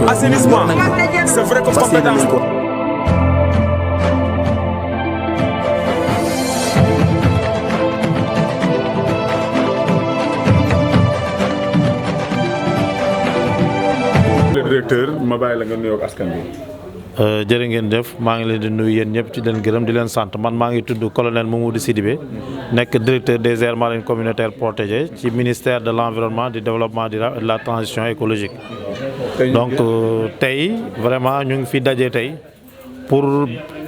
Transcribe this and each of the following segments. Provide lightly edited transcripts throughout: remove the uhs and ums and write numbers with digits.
assainissement c'est vrai que compétence. Directeur ma bàyyi la nga nuyoo ak askan bi. jërë ngeen def maa ngi leen di nuyu yéen ñëpp ci leen gërëm di leen sant man maa ngi tudd colonel Mamadou Sidibé nekk directeur des aires marines communautaires protégées ci ministère de l'environnement du développement durable et de la transition écologique. donc tey vraiment ñu ngi fi daje tey pour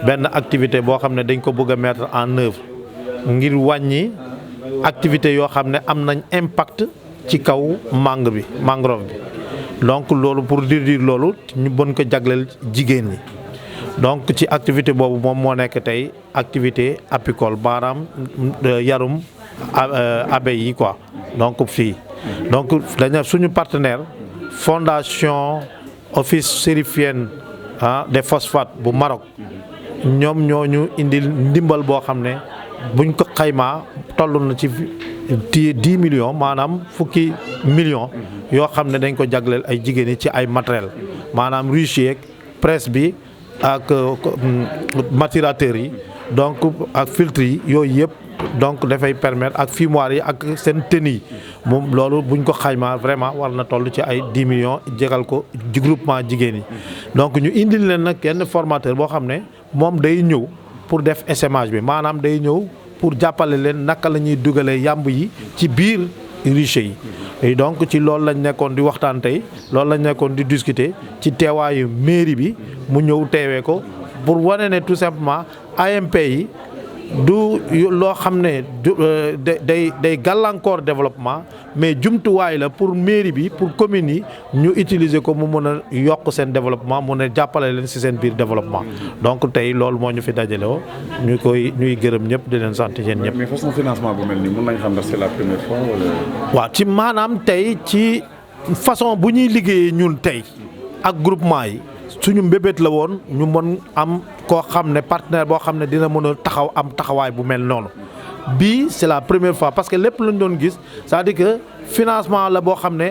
benn activité boo xam ne dañ ko bëgg a mettre en œuvre ngir wàññi activité yoo xam ne am nañ impact ci kaw mangrove bi. donc loolu pour dire loolu ñu bon ko jagleel jigéen ñi donc ci activité boobu moom moo nekk tey activité apicole maanaam yarum abeilles yi quoi donc fii donc dañu suñu partenaire fondation office chérifienne des phosphates bu Maroc ñoom ñoo ñu indil ndimbal boo xam ne buñ ko xaymaa toll na ci 10 millions maanaam fukki millions yoo xam ne dañ ko jagleel ay jigéen ñi ci ay matériel maanaam ruche yeeg presse bi ak maturateurs yi donc ak filtre yi yooyu yëpp donc dafay permettre ak fumoir yi ak seen tenue yi moom loolu buñ ko xaymaa vraiment war na toll ci ay 10 millions jégal ko groupement jigéen yi donc ñu indil leen nag kenn formateur boo xam ne moom day ñëw pour def essaimage bi maanaam day ñëw pour jàppale leen naka la ñuy dugalee yàmb yi ci biir riche yi et donc ci loolu lañ nekkoon di waxtaan tey loolu lañ nekkoon di discuter ci teewaayu mairie bi mu ñëw teewee ko pour wane ne tout simplement AMP yi du loo xam ne day gàllankoor développement mais jumtuwaay la pour mairie bi pour commune yi ñu utiliser ko mu mën a yokk seen développement mu ne jàppale leen ci seen biir développement donc tey loolu moo ñu fi dajaloo ñuy gërëm ñëpp di leen sant yéen ñëpp. mais façon financement bu mel nii mën nañ xam ndax c'est la première fois wala. waaw ci maanaam tey ci façon bu ñuy liggéeyee ñun tey ak groupement yi. suñu mbébét la woon ñu mën am koo xam ne partenaire boo xam ne dina mën a taxaw am taxawaay bu mel noonu bii c'est la première fois parce que lépp lañ doon gis c'est-à-dire que financement la boo xam ne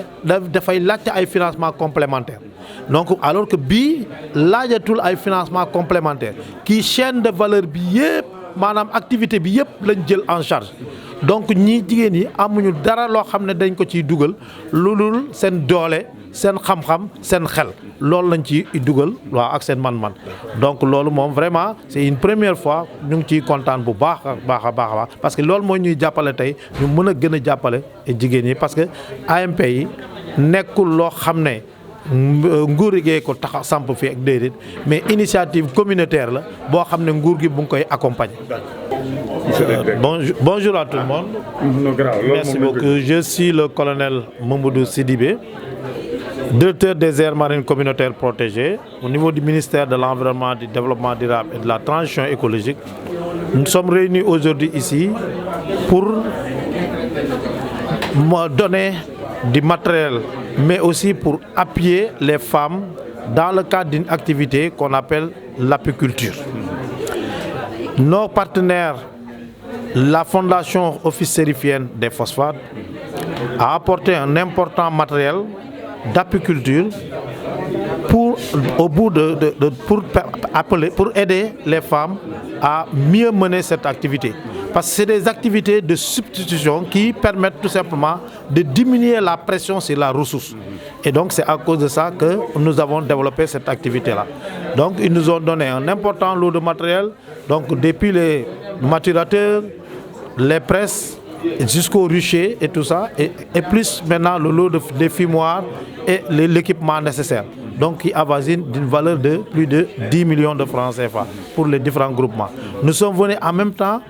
dafay laajte ay financement complémentaire donc alors que bii laajatul ay financement complémentaire kii chaîne de valeur bi yëpp maanaam activité bi yëpp lañ jël en charge donc ñii jigéen yi amuñu dara loo xam ne dañ ko ciy dugal lu dul seen doole seen xam-xam seen xel loolu lañ ci dugal waaw ak seen man-man donc loolu moom vraiment c'est une première fois ñu ngi ciy kontaan bu baax a baax parce que loolu mooy ñuy jàppale tey ñu mën a gën a jàppale jigéen yi parce que AMP yi nekkul loo xam ne nguur gi ko tax samp fii ak déedéet mais initiative communautaire la boo xam ne nguur gi bu ngi koy accompagner. Bonjour à tout le monde. Merci beaucoup. Je suis le colonel Mamadou Sidibé, directeur des aires marines communautaires protégées au niveau du ministère de l'Environnement, du Développement durable et de la transition écologique. Nous sommes réunis aujourd'hui ici pour donner du matériel, mais aussi pour appuyer les femmes dans le cadre d'une activité qu'on appelle l'apiculture. Nos partenaires, la Fondation Office chérifienne des phosphates, a apporté un important matériel d'apiculture pour aider les femmes à mieux mener cette activité. Parce que c'est des activités de substitution qui permettent tout simplement de diminuer la pression sur la ressource. Et donc c'est à cause de ça que nous avons développé cette activité-là. Donc ils nous ont donné un important lot de matériel, donc depuis les maturateurs, les presses, jusqu'au rucher et tout ça, et plus maintenant le lot des fumoirs et l'équipement nécessaire. Donc qui avoisine d'une valeur de plus de 10 millions de francs CFA pour les différents groupements. Nous sommes venus en même temps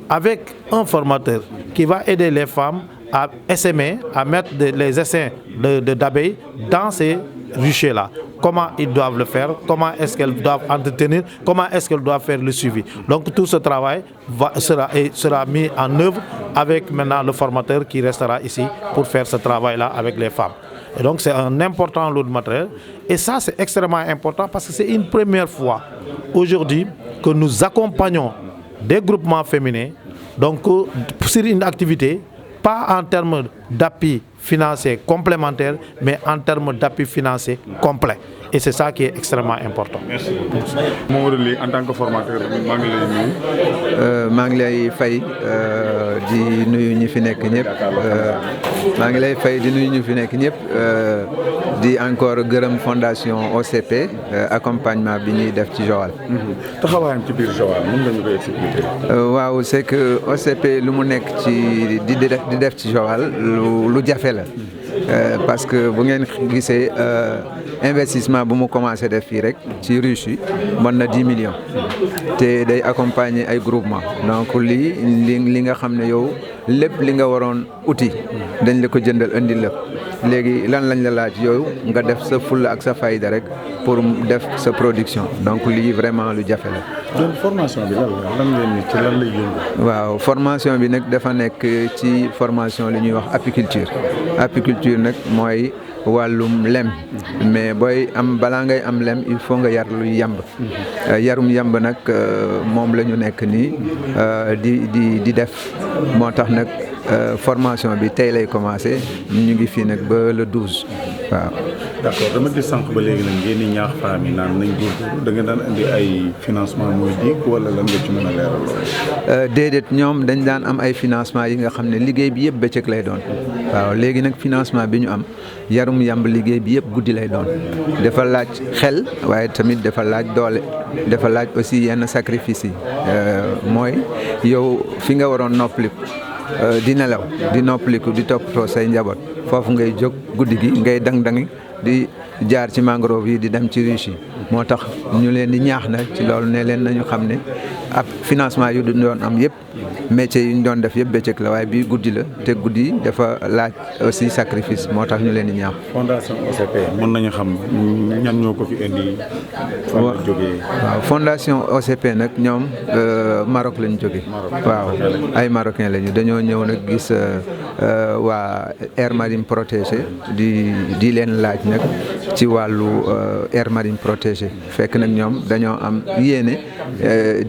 avec un formateur qui va aider les femmes à essaimer, à mettre les essaims d'abeilles dans ces ruchers-là. Comment ils doivent le faire, comment est-ce qu'elles doivent entretenir, comment est-ce qu'elles doivent faire le suivi. Donc tout ce travail sera mis en œuvre avec maintenant le formateur qui restera ici pour faire ce travail-là avec les femmes. Et donc c'est un important lot de matériel. Et ça c'est extrêmement important parce que c'est une première fois aujourd'hui que nous accompagnons des groupements féminins donc sur une activité, pas en termes d'appui financier complémentaire, mais en termes d'appui financier complet. Et c'est ça qui est extrêmement important. Merci beaucoup. Mamadou Ly, en tant que formateur, maa ngi lay nuyu. maa ngi lay fay di nuyu ñi fi nekk ñëpp maa ngi lay fay di nuyu ñi fi nekk ñëpp di encore gërëm fondation OCP accompagnement bi ñuy def ci Joal. taxawaayam ci biir Joal mën nga ñu koy expliquer. waaw c'est que OCP lu mu nekk ci di def ci Joal lu jafe la parce que bu ngeen gisee investissement bu mu commencé def fii rek ci Russie mën na 10 millions te day accompagner ay groupement donc li nga xam ne yow lépp li nga waroon outil dañ la ko jëndal indi la léegi lan lañ la laaj yow nga def sa fulla ak sa fayda rek pour def sa production donc lii vraiment lu jafe la. donc formation bi lan ngeen ni ci lan lay yëngu. waaw formation bi nag dafa nekk ci formation li ñuy wax apiculture apiculture nag mooy wàllum lem mais booy am balaa ngay am lem il faut nga yar luy yamb yarum yamb nag moom la ñu nekk nii di def moo tax nag formation bi tey lay commencé ñu ngi fii nag ba le 12 waaw. d'accord dama gis sànq ba léegi nag ngeen di ñaax femmes yi naan nañ góorgóorlu da ngeen daan indi ay financement muy dig wala lan nga ci mën a leeral loolu. déedéet ñoom dañ daan am ay financement yi nga xam ne liggéey bi yëpp bëccëg lay doon waaw léegi nag financement bi ñu am yarum yamb liggéey bi yëpp guddi lay doon dafa laaj xel waaye tamit dafa laaj doole dafa laaj aussi yenn sacrifice yi mooy yow fi nga waroon noppaliku di nelaw di noppaliku di toppatoo say njaboot foofu ngay jóg guddi gi ngay dang-dangi di jaar ci mangrove yi di dem ci riche yi moo tax ñu leen di ñaax na ci loolu ne leen nañu xam ne ab financement yu doon am yëpp métiers yi ñu doon def yëpp bëccëg la waaye bii guddi la te guddi dafa laaj aussi sacrifice moo tax ñu leen di ñaax. fondation OCP mën nañu xam ñan ñoo ko fi indi. fan la jógee. waaw fondation OCP nag ñoom Maroc lañ jógee. waaw ay marocain lañu dañoo ñëw nag gis waa aire marine protégée di leen laaj nag ci wàllu aire marine protégée fekk nag ñoom dañoo am yéene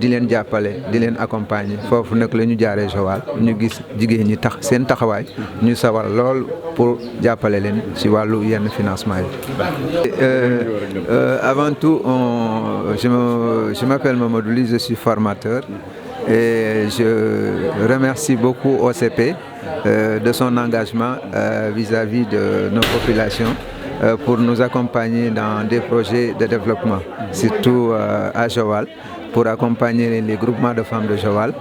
di leen jàppale di leen accompagner foofu nag la ñu jaaree Joal ñu gis jigéen ñi tax seen taxawaay ñu sawar lool pour jàppale leen ci wàllu yenn financement yi. Avant tout je m'appelle Mamadou Ly, je suis formateur et je remercie beaucoup OCP de son engagement vis-à-vis de nos populations pour nous accompagner dans des projets de développement, surtout à Joal, pour accompagner les groupements de femmes de Joal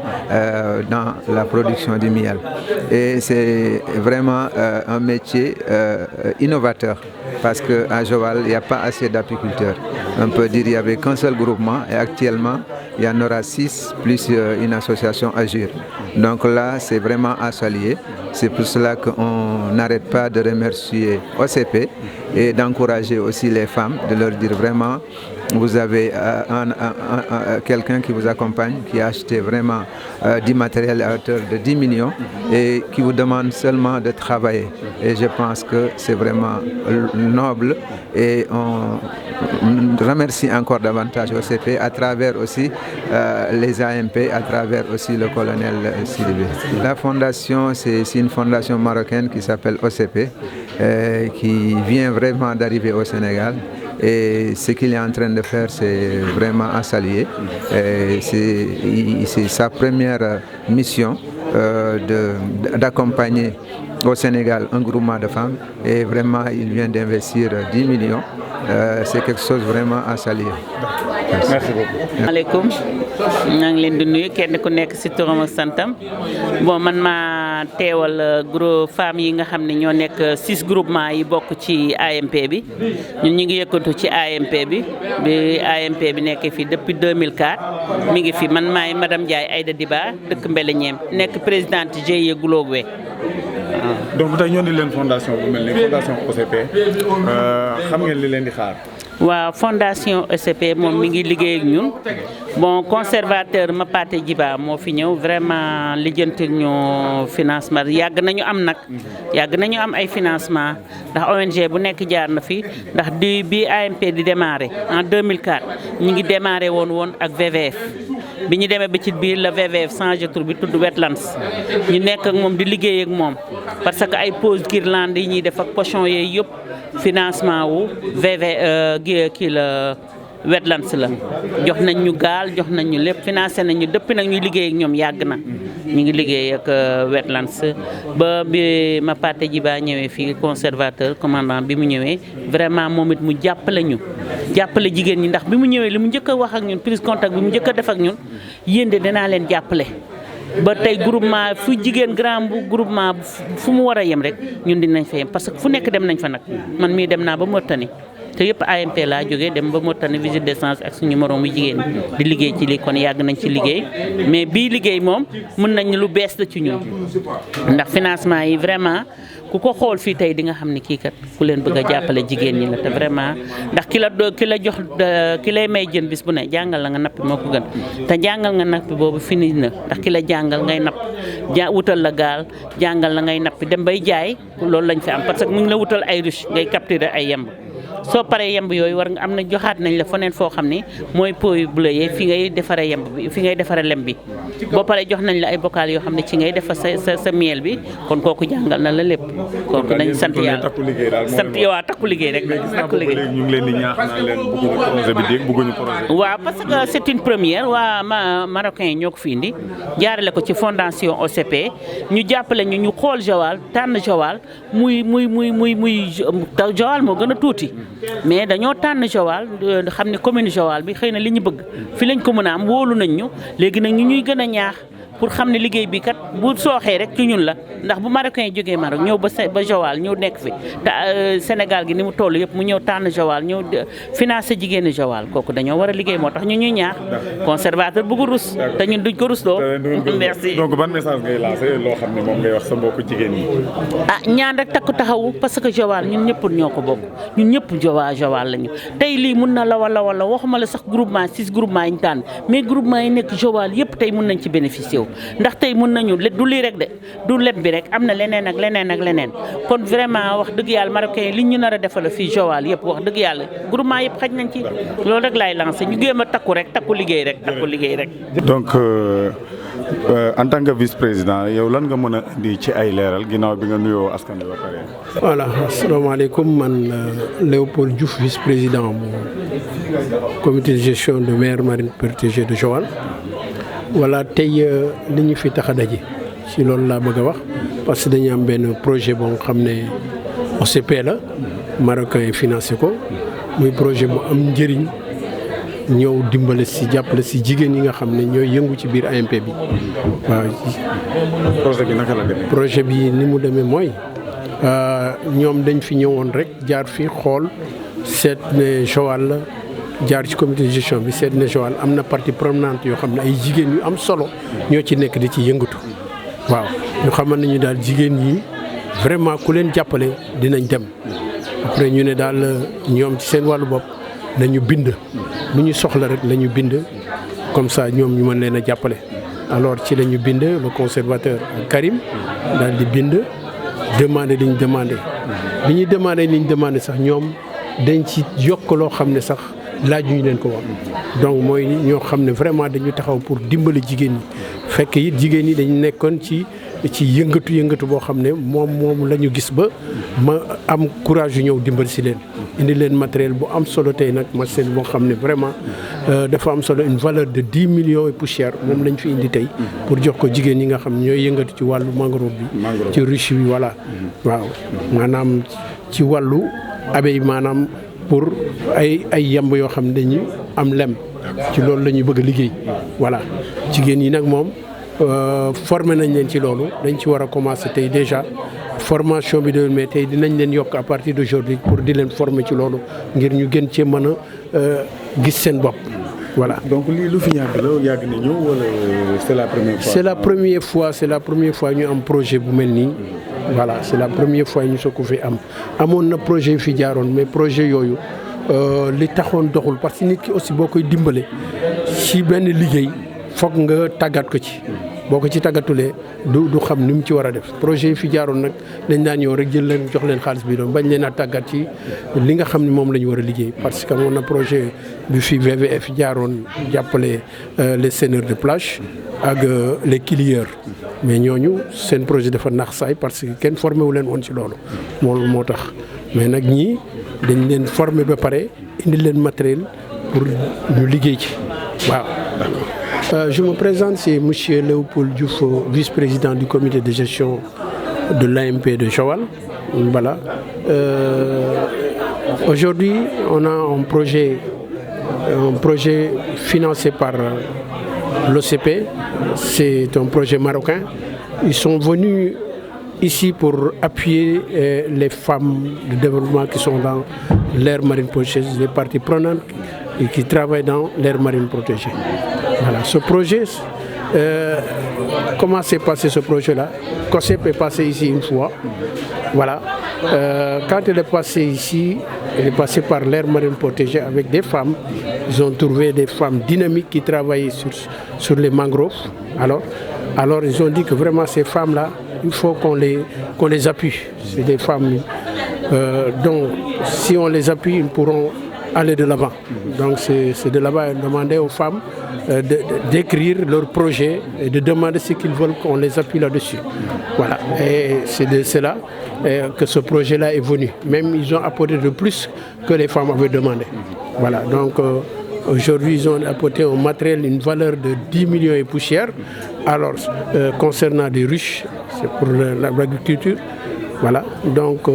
dans la production du miel. Et c'est vraiment un métier innovateur parce qu'à Joal, il n'y a pas assez d'apiculteurs. On peut dire qu'il n'y avait qu'un seul groupement et actuellement, il y en aura 6 plus une association Agir. Donc là, c'est vraiment à saluer. C'est pour cela qu'on n'arrête pas de remercier OCP et d'encourager aussi les femmes, de leur dire vraiment, vous avez quelqu'un qui vous accompagne, qui a acheté vraiment du matériel à hauteur de 10 millions et qui vous demande seulement de travailler. Et je pense que c'est vraiment noble et on remercie encore davantage OCP à travers aussi les AMP, à travers aussi le colonel Sidibé. La fondation, c'est une fondation marocaine qui s'appelle OCP, qui vient vraiment d'arriver au Sénégal. Et ce qu'il est en train de faire, c'est vraiment à saluer. C'est sa première mission d'accompagner au Sénégal un groupement de femmes. Et vraiment, il vient d'investir 10 millions. C'est quelque chose vraiment à saluer. Merci beaucoup. Alaikum. Maa ngi leen di nuyu kenn ku nekk ci turam ak santam bon man maa teewal groupe femmes yi nga xam ne ñoo nekk 6 groupements yi bokk ci AMP bi ñun ñu ngi yëkkatu ci AMP bi AMP bi nekk fi depuis 2004 mi ngi fi man maay madame Ndiaye Aïda Diba dëkk Mbeleñeem nekk présidente GIE Globwe. donc tey ñoo di leen fondation bu mel ni fondation OCP xam ngeen li leen di xaar. waaw fondation OCP moom mi ngi liggéey ak ñun bon conservateur Mapate Djiba moo fi ñëw vraiment lijjanti ñu financement yàgg nañu am ay financement ndax ONG bu nekk jaar na fi ndax bi AMP di démarrer en 2004 ñu ngi démarrer woon ak VVF bi ñu demee ba ci biir la VVF changé tur bi tudd Wetlands ñu nekk ak moom di liggéey ak moom parce que ay pose guirlande yi ñuy def ak pochon yooyu yëpp financement wu kii la Wetlands la jox nañ ñu gaal jox nañ ñu lépp financé nañ ñu depuis nag ñuy liggéey ak ñoom yàgg na ñu ngi liggéey ak Wetlands ba bi ma Pathé Djiba ñëwee fii conservateur commandant bi mu ñëwee vraiment moom it mu jàppale ñu jàppale jigéen ñi ndax bi mu ñëwee li mu njëkk a wax ak ñun prise contact bi mu njëkk a def ak ñun yéen de danaa leen jàppale ba tey groupement fu jigéen grand bu groupement fu mu war a yem rek ñun dinañ fa yem parce que fu nekk dem nañ fa nag man mii dem naa ba Mauritanie te yëpp AMP laa jógee dem ba Mauritanie visite d'essence ak suñu moroomu jigéen di liggéey ci lii kon yàgg nañ ci liggéey mais bii liggéey moom mën nañ lu bees la ci ñun ndax financement yi vraiment ku ko xool fii tey di nga xam ne kii kat ku leen bëgg a jàppale jigéen ñi la te vraiment ndax ki la jox ki lay may jën bis bu ne jàngal la nga nappi moo ko gën te jàngal nga nappi boobu fini na ndax ki la jàngal ngay napp wutal la gaal jàngal la ngay nappi dem bay jaay loolu lañ fi am parce que mu ngi la wutal ay ruche ngay capturer ay yemb soo paree yemb yooyu war nga am na joxaat nañ la feneen foo xam ni mooy pot yu bleu yi fi ngay defaree yemb bi fi ngay defaree lem bi boo paree jox nañ la ay bocal yoo xam ne ci ngay defar sa miel bi kon kooku jàngal na la lépp kooku dañ sant yàlla sant yow takku liggéey rek takku liggéey ñu ngi leen di ñaax naan leen bëgguñu projet bi dégg bëgguñu projet waaw parce que c'est une première waa marocain yi ñoo ko fi indi jaarale ko ci fondation OCP ñu jàppale ñu xool Joal tànn Joal muy Joal moo gën a tuuti mais dañoo tànn Joal xam ne commune Joal bi xëy na li ñu bëgg fi lañ ko mën a am wóolu nañ ñu léegi nag ñu ñuy gën a ñaax pour xam ne liggéey bi kat bu sooxee rek ci ñun la ndax bu Marocain yi jógee Maroc ñëw ba Joal ñëw nekk fi te Sénégal gi ni mu toll yëpp mu ñëw tànn Joal ñëw financé jigéenu Joal kooku dañoo war a liggéey moo tax ñu ñuy ñaax conservateur bëgg rus te ñun duñ ko rus doo merci donc ban message ngay lancé loo xam ne moom ngay wax sa mbokku jigéen ñi ñaan rek takku taxawu parce que Joal ñun ñëpp ñoo ko bokk ñun ñëpp Joal lañu tey lii mun na la wala waxuma la sax groupement 6 groupement yi ñu tànn mais groupement yi nekk Joal yëpp tey mun nañ ci bénéficier wu ndax tey mën nañu du lii rek de du leb bi rek am na leneen ak leneen kon vraiment wax dëgg yàlla marocain yi li ñu nar a defal fii Joal yëpp wax dëgg yàlla groupement yëpp xaj nañ ci loolu rek laay lancé ñu géem a takku liggéey rek. donc en tant que vice-président yow lan nga mën a indi ci ay leeral ginnaaw bi nga nuyoo askan wi ba pare. voilà asalaamaaleykum man Léopold Diouf vice-président bu comité de gestion de mer marine protégée de Joal. voilà tey li ñu fi tax a daje ci loolu laa bëgg a wax parce que dañu am benn projet boo xam ne OCP la marocain yi financé ko muy projet bu am njëriñ ñëw dimbale si jàppale si jigéen yi nga xam ne ñooy yëngu ci biir AMP bi waaw. projet bi naka la demee. projet bi ni mu demee mooy ñoom dañ fi ñëwoon rek jaar fi xool seet ne Joal la. jaar ci comité de gestion bi seet na Joal am na partie prenante yoo xam ne ay jigéen yu am solo ñoo ci nekk di ci yëngatu waaw ñu xamal nañu daal jigéen yi vraiment ku leen jàppale dinañ dem après ñu ne daal ñoom ci seen wàllu bopp nañu bind lu ñu soxla rek la ñu bind comme ça ñoom ñu mën leen a jàppale alors ci la ñu bind le conservateur Karim daal di bind demandé li ñu demandé bi ñuy demandé li ñu demandé sax ñoom dañ ci yokk loo xam ne sax laaj ñu leen ko wax donc mooy ñoo xam ne vraiment dañu taxaw pour dimbali jigéen ñi fekk it jigéen ñi dañu nekkoon ci yëngatu boo xam ne moom la ñu gis ba ma am courage yu ñëw dimbali si leen indi leen matériel bu am solo tey nag matériel boo xam ne vraiment dafa am solo une valeur de 10 millions et poussière moom lañ fi indi tey pour jox ko jigéen ñi nga xam ne ñooy yëngatu ci wàllu mangrove bi ci ruche bi voilà waaw maanaam ci wàllu abeille maanaam pour ay yemb yoo xam ne dañu am lem ci loolu la ñuy bëgg a liggéey voilà jigéen yi nag moom formé nañ leen ci loolu dañ ci war a commencer tey déjà formation bi de mais tey dinañ leen yokk à partir d'aujourd'hui pour di leen former ci loolu ngir ñu gën cee mën a gis seen bopp voilà. donc lii lu fi yàgg na ñëw wala c'est la première fois. c'est la première fois ñu am projet bu mel nii. voilà c'est la première fois ñu soog ko fi am amoon na projet yu fi jaaroon mais projet yooyu li taxoon doxul parce que nit ki aussi boo koy dimbale ci benn liggéey foog nga tàggat ko ci boo ko ci tàggatulee du xam ni mu ci war a def projet yi fi jaaroon nag dañ daan ñëw rek jël leen jox leen xaalis bi doon bañ leen a tàggat ci li nga xam ne moom la ñu war a liggéey parce que amoon na projet bi fi WWF jaaroon jàppale les seigneurs de plage ak les quilieurs mais ñooñu seen projet dafa nax saay parce que kenn formé wu leen woon ci loolu moo tax mais nag ñii dañ leen formé ba pare indi leen matériel pour ñu liggéey ci waaw. Je me présente, c'est monsieur Léopold Diouf, vice-président du comité de gestion de l'AMP de Joal. Voilà. Aujourd'hui, on a un projet financé par l'OCP. C'est un projet marocain. Ils sont venus ici pour appuyer les femmes de développement qui sont dans l'aire marine protégée, les parties prenantes et qui travaillent dans l'aire marine protégée. Voilà, ce projet, comment s'est passé ce projet-là? COSEP est passé ici une fois. Voilà. Quand elle est passée ici, elle est passée par l'aire marine protégée avec des femmes. Ils ont trouvé des femmes dynamiques qui travaillaient sur les mangroves. Alors ils ont dit que vraiment ces femmes-là, il faut qu'on les appuie. C'est des femmes dont si on les appuie, ils pourront aller de l'avant. Donc c'est de là-bas demander aux femmes d'écrire leur projet et de demander ce qu'ils veulent qu'on les appuie là-dessus. Voilà. Et c'est de cela que ce projet-là est venu. Même ils ont apporté de plus que les femmes avaient demandé. Voilà. Donc aujourd'hui, ils ont apporté au matériel une valeur de 10 millions et poussière. Alors, concernant des ruches, c'est pour l'agriculture. Voilà. Donc,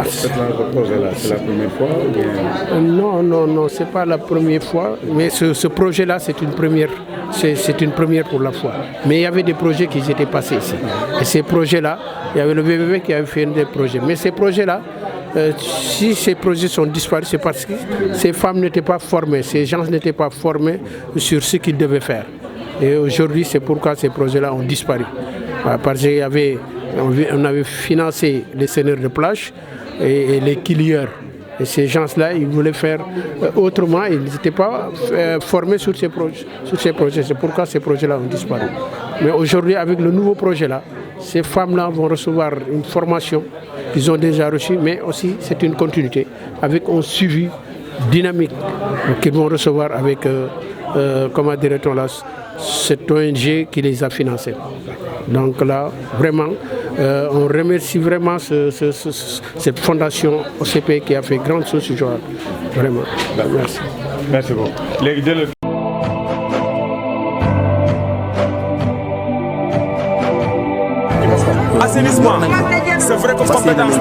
c'est la première fois ou bien... Non, c'est pas la première fois. Mais ce projet-là, c'est une première. C'est une première pour la fois. Mais il y avait des projets qui étaient passés ici. Et ces projets-là, il y avait le WWF qui avait fait des projets. Mais ces projets-là, si ces projets sont disparus, c'est parce que ces femmes n'étaient pas formées, ces gens n'étaient pas formés sur ce qu'ils devaient faire. Et aujourd'hui, c'est pourquoi ces projets-là ont disparu. Parce qu'on avait financé les seigneurs de plage et les quilieurs. Et ces gens-là, ils voulaient faire autrement, ils n'étaient pas formés sur ces projets. C'est pourquoi ces projets-là ont disparu. Mais aujourd'hui, avec le nouveau projet-là, ces femmes-là vont recevoir une formation qu'ils ont déjà reçue, mais aussi c'est une continuité, avec un suivi dynamique qu'ils vont recevoir avec, comment dirait-on là, cette ONG qui les a financés. Donc là, vraiment, on remercie vraiment cette fondation OCP qui a fait grande chose ce jour. Vraiment. Merci. Merci beaucoup. Assainissement, c'est vrai comme compétence.